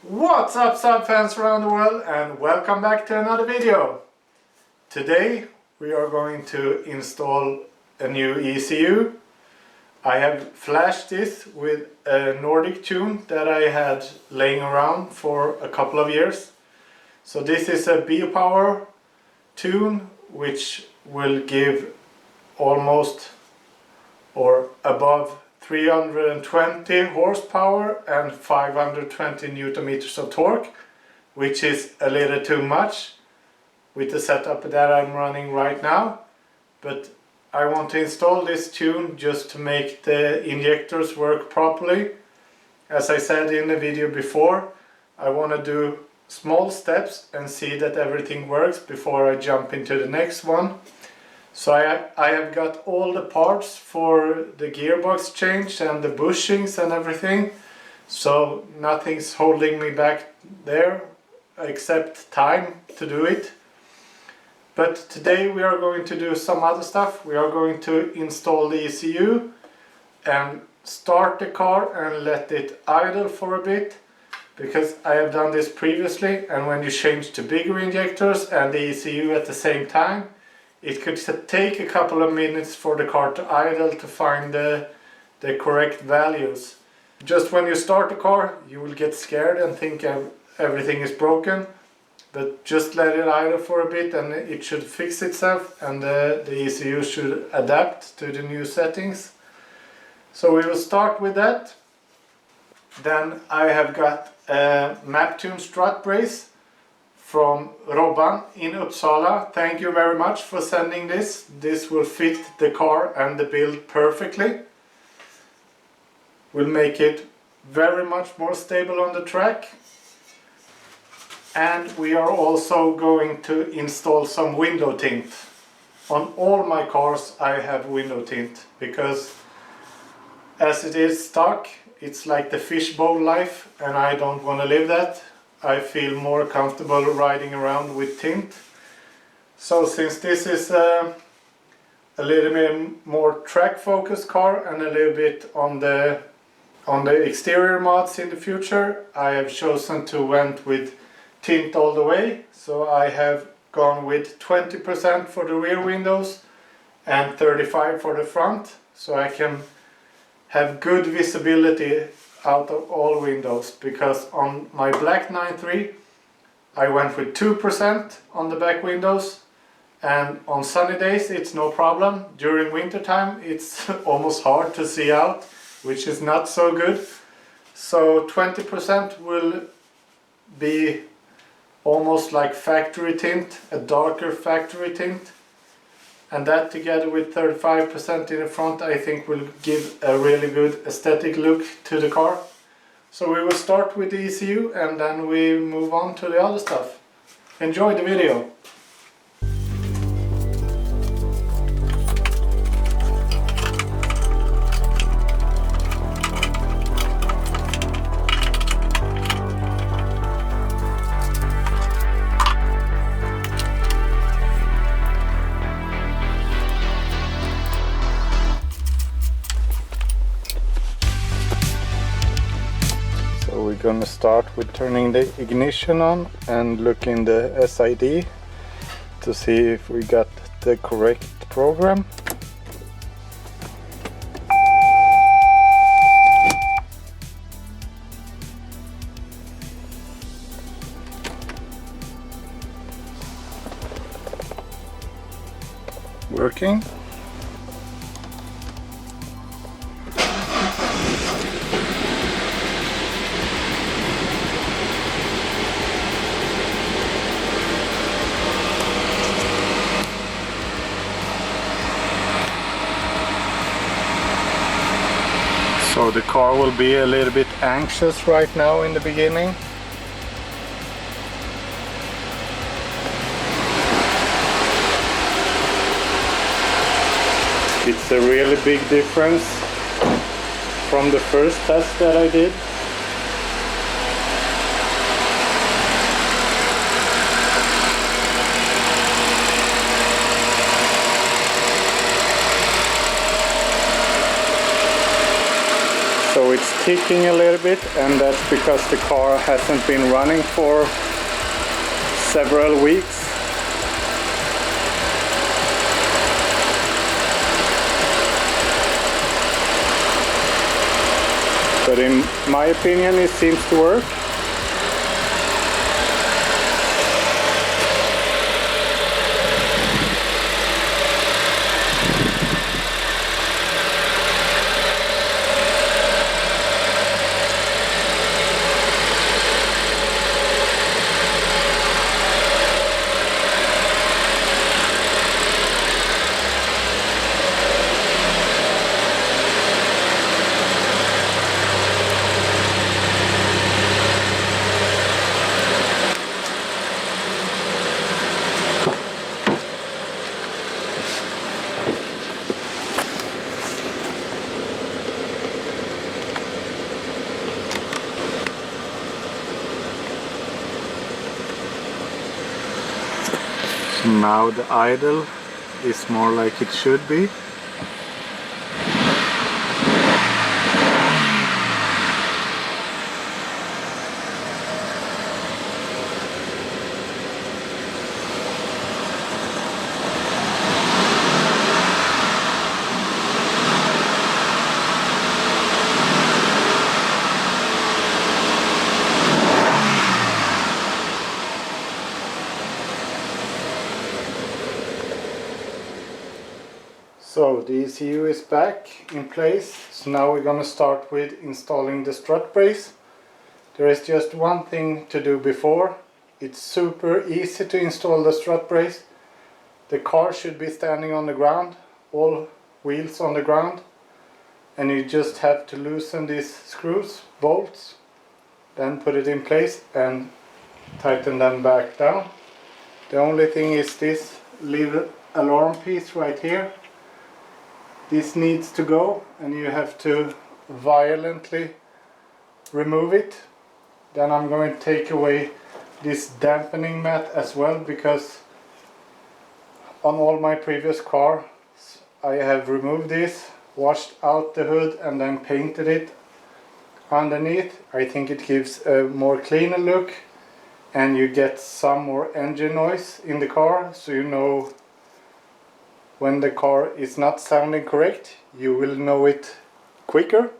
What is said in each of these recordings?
What's up Saab fans around the world, and welcome back to another video. Today we are going to install a new ECU. I have flashed this with a Nordic tune that I had laying around for a couple of years. So this is a biopower tune which will give almost or above 320 horsepower and 520 Newton meters of torque, which is a little too much with the setup that I'm running right now. But I want to install this tune just to make the injectors work properly. As I said in the video before, I want to do small steps and see that everything works before I jump into the next one. So I have got all the parts for the gearbox change and the bushings and everything. So nothing's holding me back there except time to do it. But today we are going to do some other stuff. We are going to install the ECU and start the car and let it idle for a bit, because I have done this previously, and when you change to bigger injectors and the ECU at the same time, it could take a couple of minutes for the car to idle to find the correct values. Just when you start the car you will get scared and think everything is broken, but just let it idle for a bit and it should fix itself, and the ECU should adapt to the new settings. So we will start with that. Then I have got a Tint Strutbrace from Robban in Uppsala. Thank you very much for sending this. This will fit the car and the build perfectly. Will make it very much more stable on the track. And we are also going to install some window tint. On all my cars I have window tint, because as it is stock, it's like the fishbowl life, and I don't want to live that. I feel more comfortable riding around with tint. So since this is a little bit more track focused car and a little bit on the exterior mods in the future, I have chosen to went with tint all the way. So I have gone with 20% for the rear windows and 35% for the front, so I can have good visibility out of all windows. Because on my black 9.3 I went with 2% on the back windows, and on sunny days it's no problem. During winter time it's almost hard to see out, which is not so good. So 20% will be almost like factory tint, a darker factory tint, and that together with 35% in the front I think will give a really good aesthetic look to the car. So we will start with the ECU and then we move on to the other stuff. Enjoy the video! We're gonna start with turning the ignition on and look in the SID to see if we got the correct program. Working. So the car will be a little bit anxious right now in the beginning. It's a really big difference from the first test that I did. So it's ticking a little bit, and that's because the car hasn't been running for several weeks. But in my opinion it seems to work. Now the idle is more like it should be. So the ECU is back in place, so now we're gonna start with installing the strut brace. There is just one thing to do before. It's super easy to install the strut brace. The car should be standing on the ground, all wheels on the ground, and you just have to loosen these screws, bolts, then put it in place and tighten them back down. The only thing is this little alarm piece right here. This needs to go, and you have to violently remove it. Then I'm going to take away this dampening mat as well, because on all my previous cars I have removed this, washed out the hood and then painted it underneath. I think it gives a more cleaner look, and you get some more engine noise in the car, so you know when the car is not sounding correct. You will know it quicker,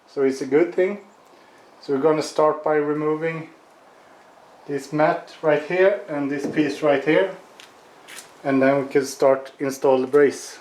so it's a good thing. So we're going to start by removing this mat right here and this piece right here, and then we can start install the brace.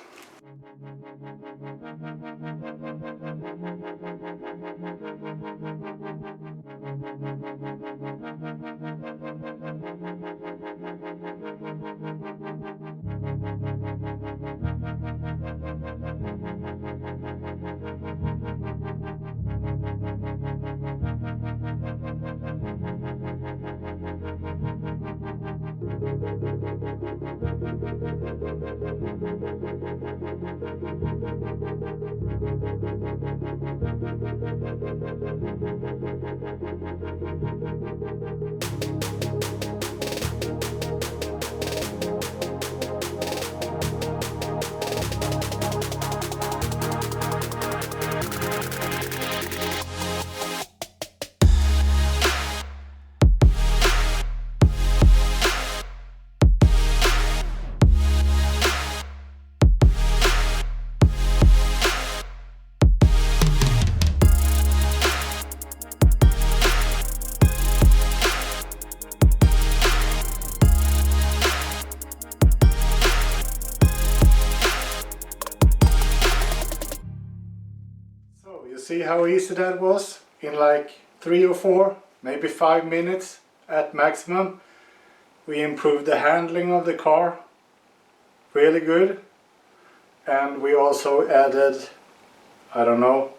See how easy that was? In like 3 or 4, maybe 5 minutes at maximum. We improved the handling of the car really good, and we also added, I don't know,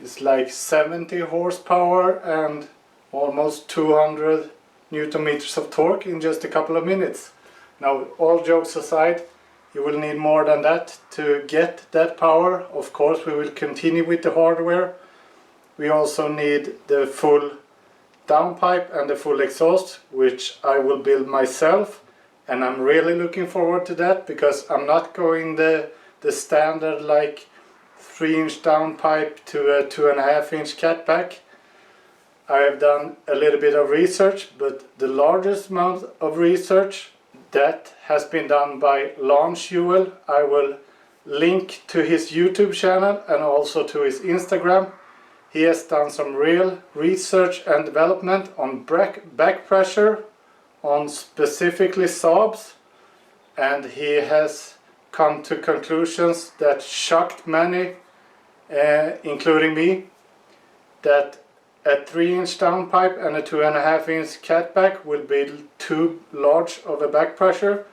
it's like 70 horsepower and almost 200 Newton meters of torque in just a couple of minutes. Now, all jokes aside, you will need more than that to get that power. Of course, we will continue with the hardware. We also need the full downpipe and the full exhaust, which I will build myself, and I'm really looking forward to that, because I'm not going the standard like 3-inch downpipe to a 2.5-inch catback. I have done a little bit of research, but the largest amount of research that has been done by LaunchJoel. I will link to his YouTube channel and also to his Instagram. He has done some real research and development on back pressure on specifically Saabs, and he has come to conclusions that shocked many, including me, that a 3-inch downpipe and a 2.5-inch catback will be too large of a back pressure,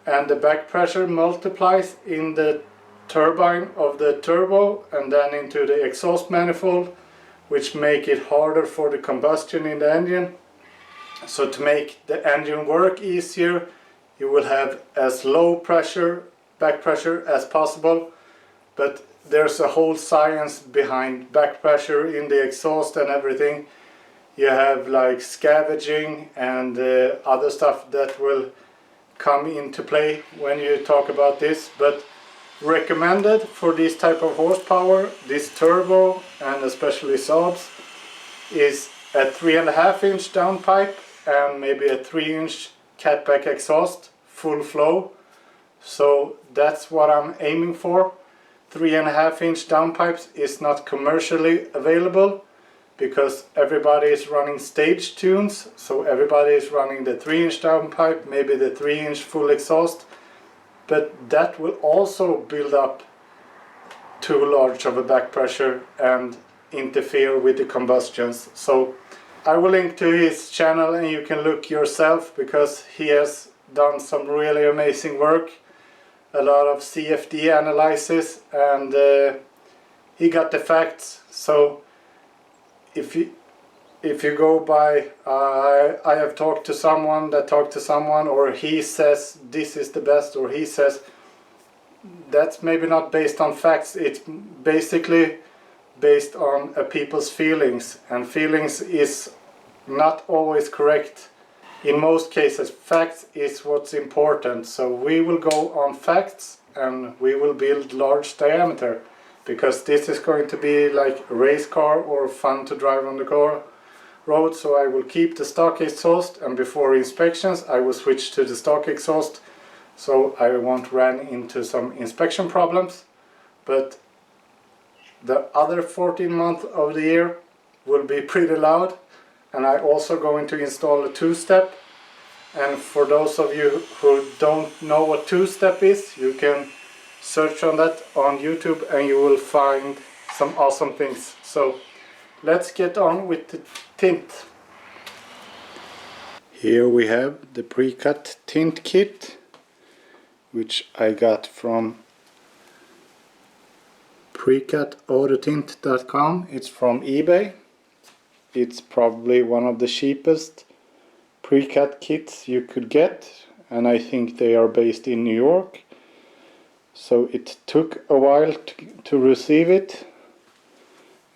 and the back pressure multiplies in the turbine of the turbo and then into the exhaust manifold, which make it harder for the combustion in the engine. So to make the engine work easier, you will have as low pressure, back pressure as possible, but there's a whole science behind back pressure in the exhaust and everything. You have like scavenging and other stuff that will come into play when you talk about this, but recommended for this type of horsepower, this turbo and especially Saabs, is a 3.5-inch downpipe and maybe a 3-inch catback exhaust, full flow. So that's what I'm aiming for. 3.5-inch downpipes is not commercially available because everybody is running stage tunes, so everybody is running the 3-inch downpipe, maybe the 3-inch full exhaust, but that will also build up too large of a back pressure and interfere with the combustions. So I will link to his channel and you can look yourself, because he has done some really amazing work, a lot of CFD analysis, and he got the facts. So if you go by I have talked to someone that talked to someone, or he says this is the best, or he says, that's maybe not based on facts. It's basically based on people's feelings, and feelings is not always correct. In most cases, facts is what's important. So we will go on facts and we will build large diameter, because this is going to be like a race car or fun to drive on the car road. So I will keep the stock exhaust, and before inspections I will switch to the stock exhaust, so I won't run into some inspection problems. But the other 14 months of the year will be pretty loud, and I also going to install a two-step. And for those of you who don't know what two-step is, you can search on that on YouTube and you will find some awesome things. So let's get on with the tint. Here we have the pre-cut tint kit, which I got from precutautotint.com. It's from eBay. It's probably one of the cheapest pre-cut kits you could get, and I think they are based in New York. So it took a while to receive it,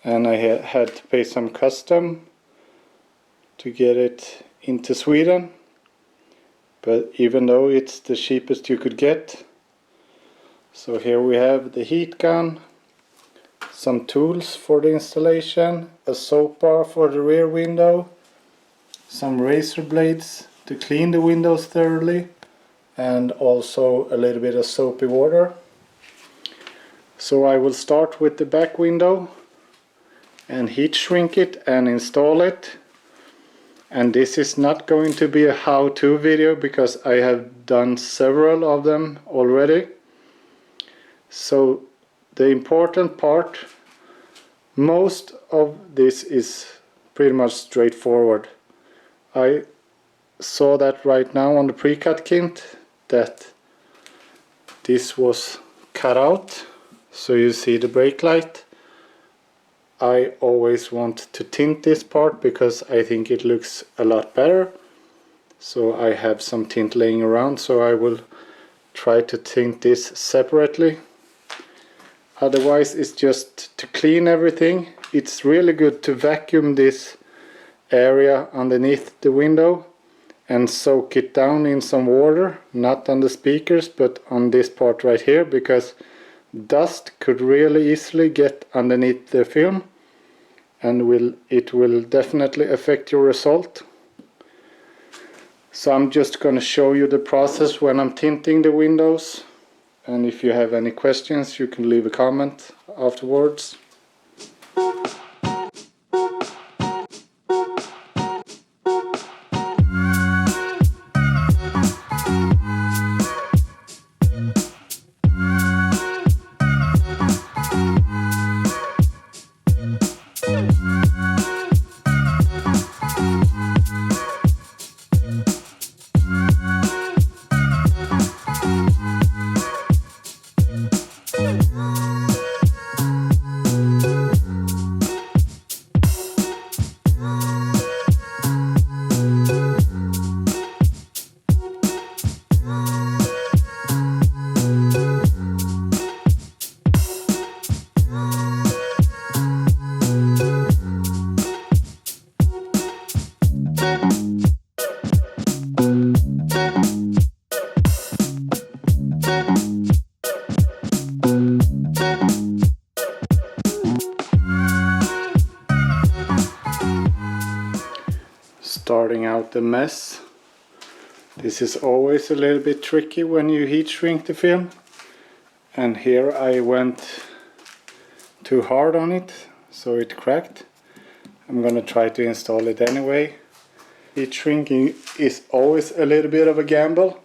and I had to pay some custom to get it into Sweden. But even though it's the cheapest you could get. So here we have the heat gun, some tools for the installation, a soap bar for the rear window, some razor blades to clean the windows thoroughly, and also a little bit of soapy water. So I will start with the back window and heat shrink it and install it. And this is not going to be a how-to video, because I have done several of them already. So the important part, most of this is pretty much straightforward. I saw that right now on the pre-cut kit that this was cut out, so you see the brake light. I always want to tint this part because I think it looks a lot better. So I have some tint laying around, so I will try to tint this separately. Otherwise it's just to clean everything. It's really good to vacuum this area underneath the window and soak it down in some water, not on the speakers but on this part right here, because dust could really easily get underneath the film, and it will definitely affect your result. So I'm just going to show you the process when I'm tinting the windows, and if you have any questions you can leave a comment afterwards. Starting out the mess. This is always a little bit tricky when you heat shrink the film, and here I went too hard on it so it cracked. I'm gonna try to install it anyway. Heat shrinking is always a little bit of a gamble.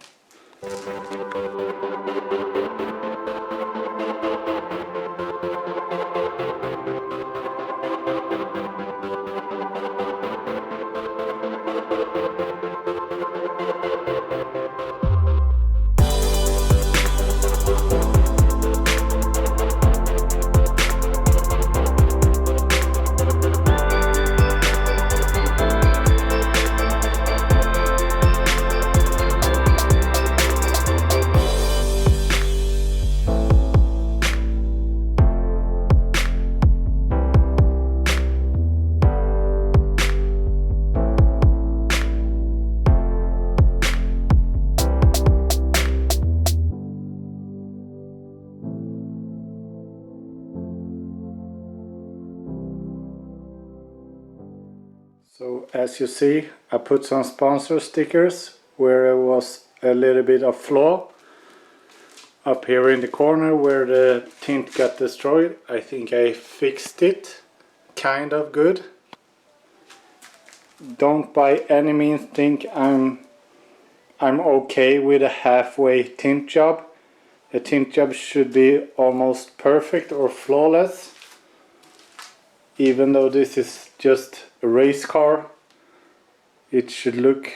So as you see, I put some sponsor stickers where there was a little bit of flaw up here in the corner where the tint got destroyed. I think I fixed it kind of good. Don't by any means think I'm okay with a halfway tint job. A tint job should be almost perfect or flawless. Even though this is just a race car, it should look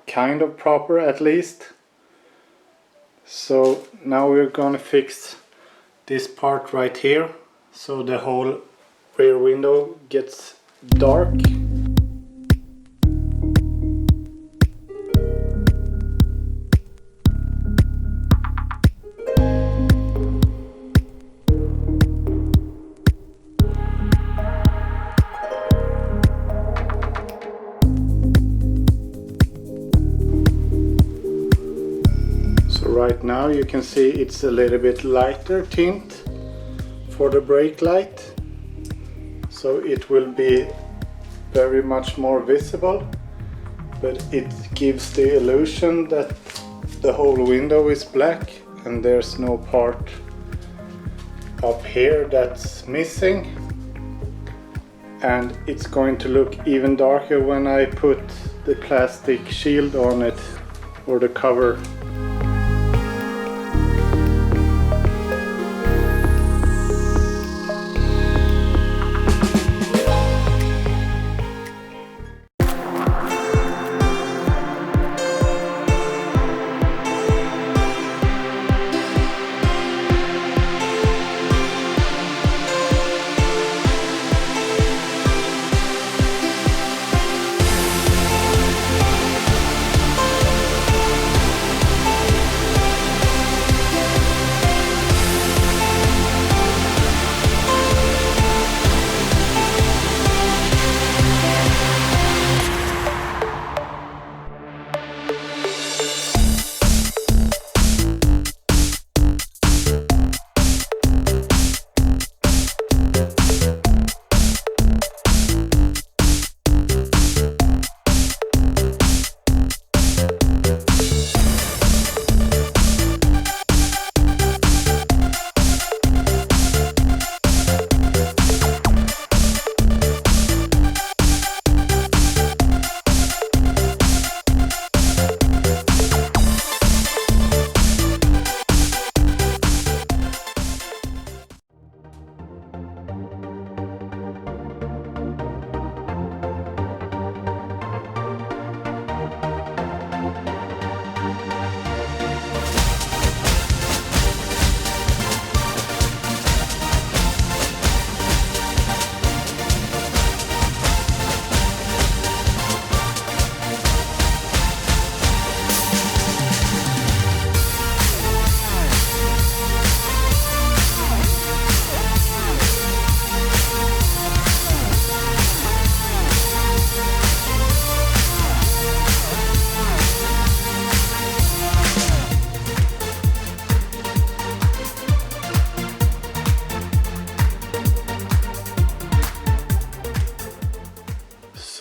kind of proper at least. So now we're gonna fix this part right here so the whole rear window gets dark. Right now you can see it's a little bit lighter tint for the brake light, so it will be very much more visible, but it gives the illusion that the whole window is black and there's no part up here that's missing, and it's going to look even darker when I put the plastic shield on it, or the cover.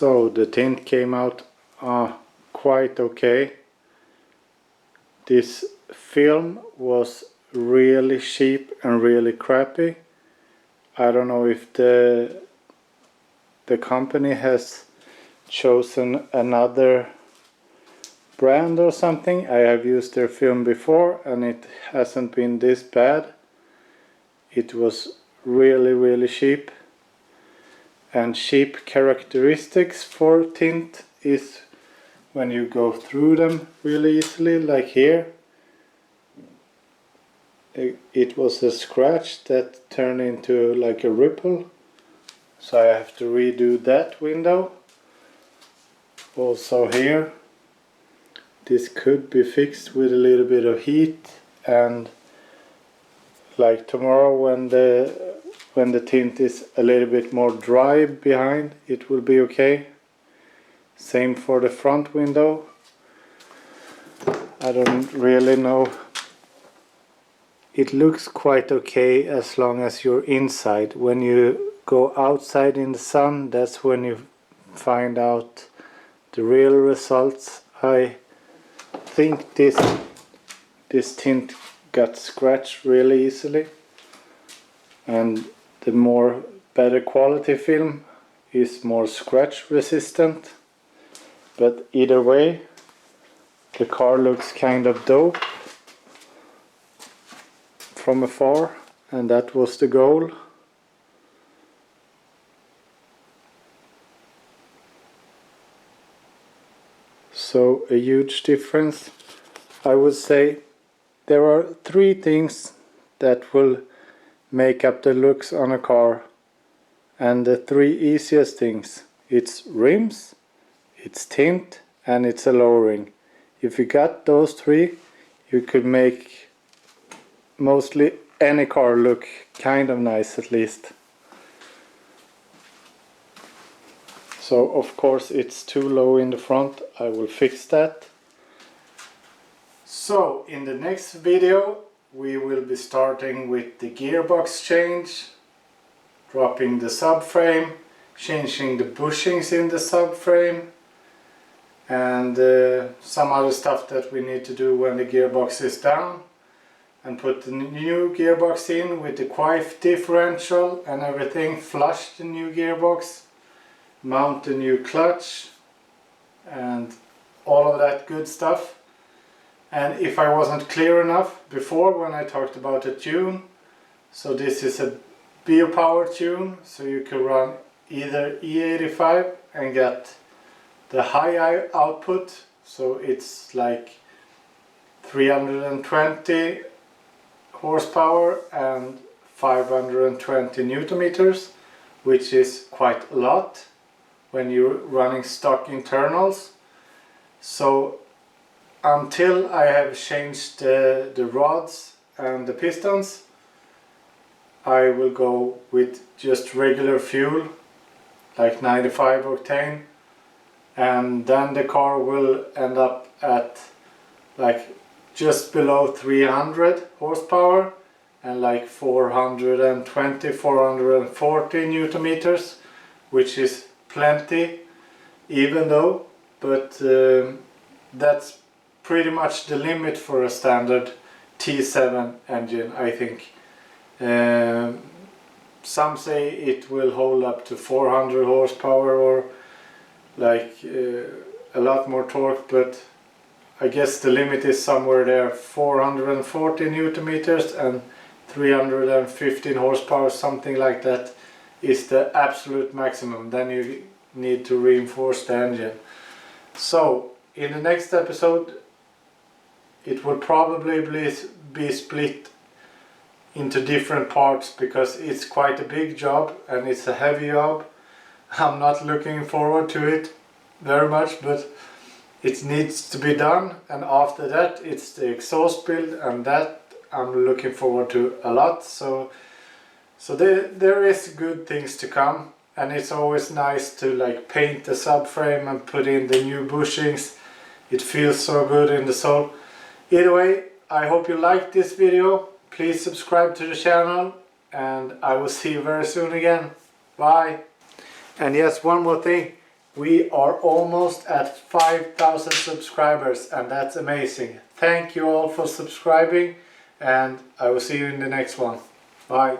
So the tint came out quite okay. This film was really cheap and really crappy. I don't know if the company has chosen another brand or something. I have used their film before and it hasn't been this bad. It was really cheap. And cheap characteristics for tint is when you go through them really easily, like here. It was a scratch that turned into like a ripple, so I have to redo that window. Also here, this could be fixed with a little bit of heat, and like tomorrow when the tint is a little bit more dry behind, it will be okay. Same for the front window. I don't really know. It looks quite okay as long as you're inside. When you go outside in the sun, that's when you find out the real results. I think this tint got scratched really easily, and the better quality film is more scratch resistant. But either way, the car looks kind of dope from afar, and that was the goal. So a huge difference. I would say there are 3 things that will make up the looks on a car, and the 3 easiest things: it's rims, it's tint, and it's a lowering. If you got those 3, you could make mostly any car look kind of nice, at least. So of course it's too low in the front. I will fix that. So in the next video we will be starting with the gearbox change, dropping the subframe, changing the bushings in the subframe, and some other stuff that we need to do when the gearbox is down, and put the new gearbox in with the quiet differential and everything, flush the new gearbox, mount the new clutch, and all of that good stuff. And if I wasn't clear enough before when I talked about the tune, so this is a biopower tune, so you can run either E85 and get the high output, so it's like 320 horsepower and 520 newton meters, which is quite a lot when you're running stock internals. So until I have changed the rods and the pistons, I will go with just regular fuel, like 95 octane, and then the car will end up at like just below 300 horsepower and like 420, 440 newton meters, which is plenty, even though, but that's pretty much the limit for a standard T7 engine, I think. Some say it will hold up to 400 horsepower or like a lot more torque, but I guess the limit is somewhere there, 440 newton meters and 315 horsepower, something like that is the absolute maximum. Then you need to reinforce the engine. So in the next episode it will probably be split into different parts, because it's quite a big job and it's a heavy job. I'm not looking forward to it very much, but it needs to be done, and after that it's the exhaust build, and that I'm looking forward to a lot. So there is good things to come, and it's always nice to like paint the subframe and put in the new bushings. It feels so good in the soul. Either way, I hope you liked this video. Please subscribe to the channel, and I will see you very soon again. Bye. And yes, one more thing. We are almost at 5,000 subscribers, and that's amazing. Thank you all for subscribing, and I will see you in the next one. Bye.